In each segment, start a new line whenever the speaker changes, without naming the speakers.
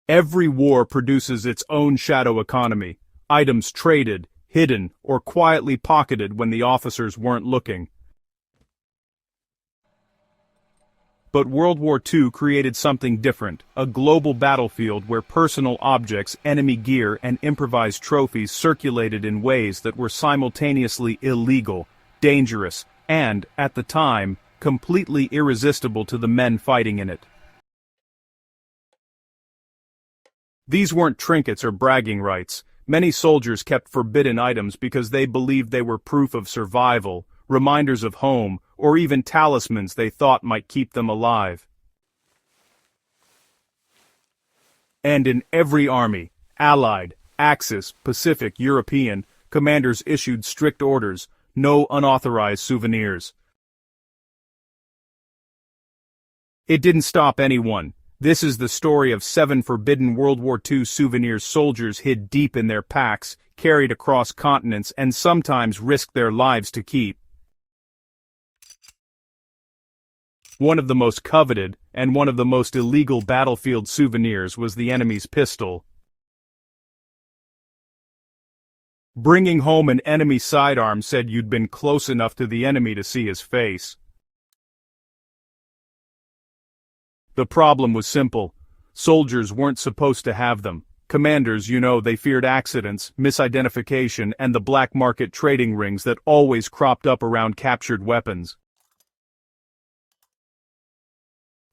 Every war produces its own shadow economy, items traded, hidden, or quietly pocketed when the officers weren't looking. But World War II created something different, a global battlefield where personal objects, enemy gear, and improvised trophies circulated in ways that were simultaneously illegal, dangerous, and, at the time, completely irresistible to the men fighting in it. These weren't trinkets or bragging rights. Many soldiers kept forbidden items because they believed they were proof of survival, reminders of home, or even talismans they thought might keep them alive. And in every army, Allied, Axis, Pacific, European, commanders issued strict orders: no unauthorized souvenirs. It didn't stop anyone. This is the story of 7 forbidden World War II souvenirs soldiers hid deep in their packs, carried across continents, and sometimes risked their lives to keep. One of the most coveted, and one of the most illegal battlefield souvenirs was the enemy's pistol. Bringing home an enemy sidearm said you'd been close enough to the enemy to see his face. The problem was simple. Soldiers weren't supposed to have them. Commanders, they feared accidents, misidentification, and the black market trading rings that always cropped up around captured weapons.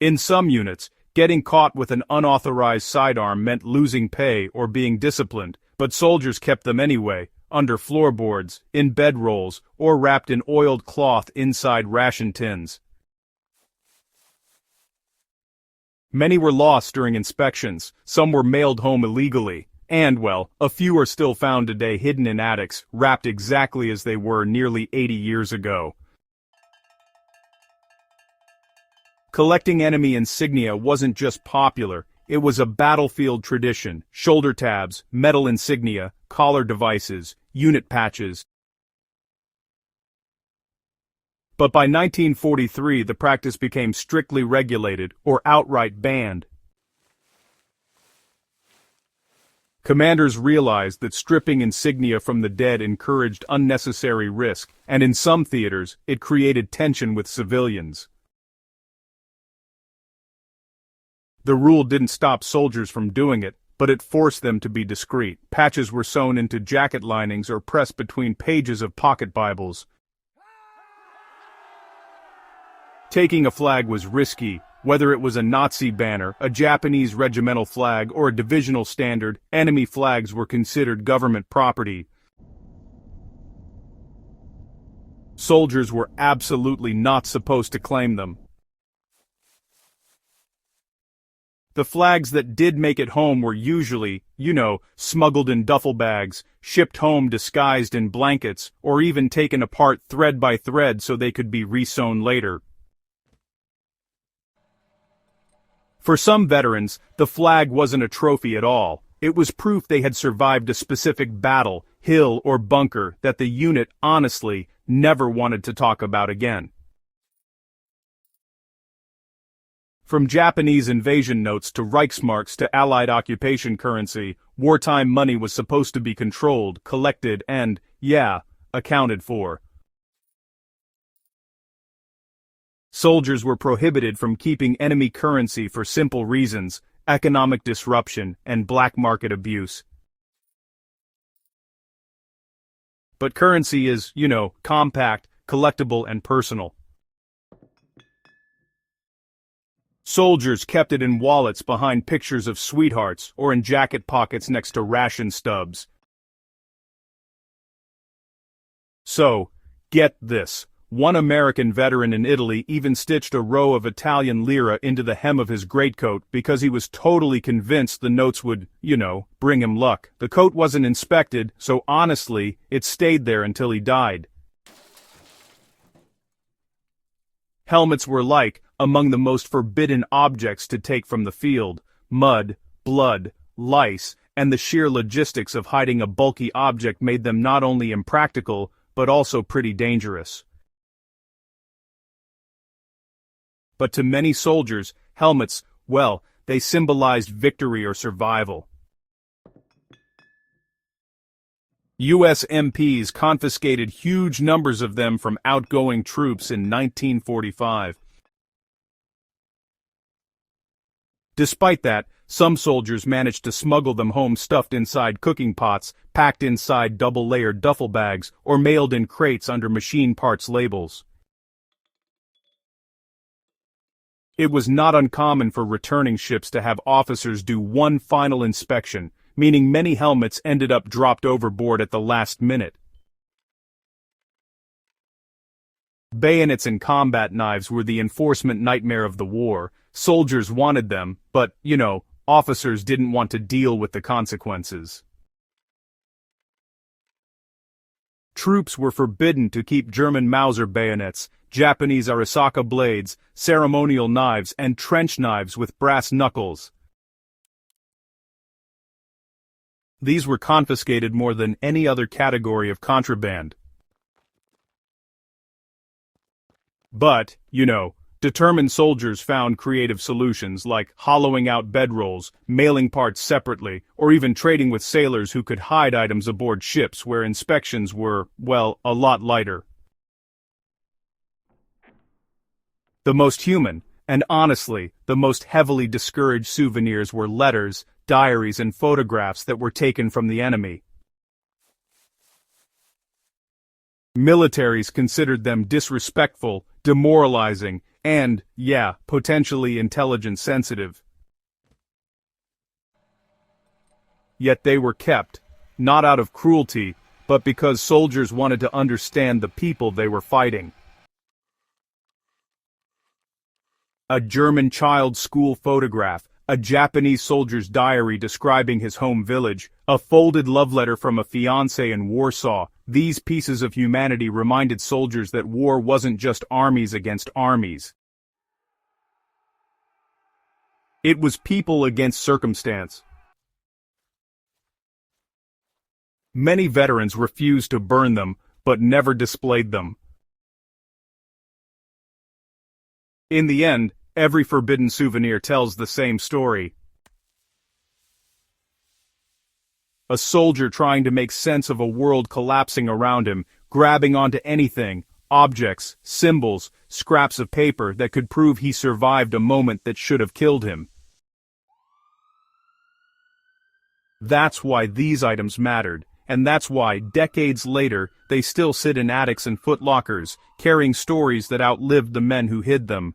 In some units, getting caught with an unauthorized sidearm meant losing pay or being disciplined, but soldiers kept them anyway, under floorboards, in bedrolls, or wrapped in oiled cloth inside ration tins. Many were lost during inspections, some were mailed home illegally, and, a few are still found today hidden in attics, wrapped exactly as they were nearly 80 years ago. Collecting enemy insignia wasn't just popular, it was a battlefield tradition: shoulder tabs, metal insignia, collar devices, unit patches. But by 1943 the practice became strictly regulated, or outright banned. Commanders realized that stripping insignia from the dead encouraged unnecessary risk, and in some theaters, it created tension with civilians. The rule didn't stop soldiers from doing it, but it forced them to be discreet. Patches were sewn into jacket linings or pressed between pages of pocket Bibles. Taking a flag was risky. Whether it was a Nazi banner, a Japanese regimental flag, or a divisional standard, enemy flags were considered government property. Soldiers were absolutely not supposed to claim them. The flags that did make it home were usually, smuggled in duffel bags, shipped home disguised in blankets, or even taken apart thread by thread so they could be resewn later. For some veterans, the flag wasn't a trophy at all. It was proof they had survived a specific battle, hill, or bunker that the unit, honestly, never wanted to talk about again. From Japanese invasion notes to Reichsmarks to Allied occupation currency, wartime money was supposed to be controlled, collected, and, accounted for. Soldiers were prohibited from keeping enemy currency for simple reasons: economic disruption and black market abuse. But currency is, compact, collectible, and personal. Soldiers kept it in wallets behind pictures of sweethearts or in jacket pockets next to ration stubs. So, get this. One American veteran in Italy even stitched a row of Italian lira into the hem of his greatcoat because he was totally convinced the notes would, bring him luck. The coat wasn't inspected, so honestly, it stayed there until he died. Helmets were among the most forbidden objects to take from the field. Mud, blood, lice, and the sheer logistics of hiding a bulky object made them not only impractical, but also pretty dangerous. But to many soldiers, helmets, they symbolized victory or survival. U.S. MPs confiscated huge numbers of them from outgoing troops in 1945. Despite that, some soldiers managed to smuggle them home stuffed inside cooking pots, packed inside double-layered duffel bags, or mailed in crates under machine parts labels. It was not uncommon for returning ships to have officers do one final inspection, meaning many helmets ended up dropped overboard at the last minute. Bayonets and combat knives were the enforcement nightmare of the war. Soldiers wanted them, but, officers didn't want to deal with the consequences. Troops were forbidden to keep German Mauser bayonets, Japanese Arisaka blades, ceremonial knives, and trench knives with brass knuckles. These were confiscated more than any other category of contraband. But, determined soldiers found creative solutions like hollowing out bedrolls, mailing parts separately, or even trading with sailors who could hide items aboard ships where inspections were, a lot lighter. The most human, and honestly, the most heavily discouraged souvenirs were letters, diaries, and photographs that were taken from the enemy. Militaries considered them disrespectful, demoralizing, and, potentially intelligence sensitive. Yet they were kept, not out of cruelty, but because soldiers wanted to understand the people they were fighting. A German child's school photograph, a Japanese soldier's diary describing his home village, a folded love letter from a fiancé in Warsaw. These pieces of humanity reminded soldiers that war wasn't just armies against armies. It was people against circumstance. Many veterans refused to burn them, but never displayed them. In the end, every forbidden souvenir tells the same story. A soldier trying to make sense of a world collapsing around him, grabbing onto anything, objects, symbols, scraps of paper that could prove he survived a moment that should have killed him. That's why these items mattered, and that's why, decades later, they still sit in attics and footlockers, carrying stories that outlived the men who hid them.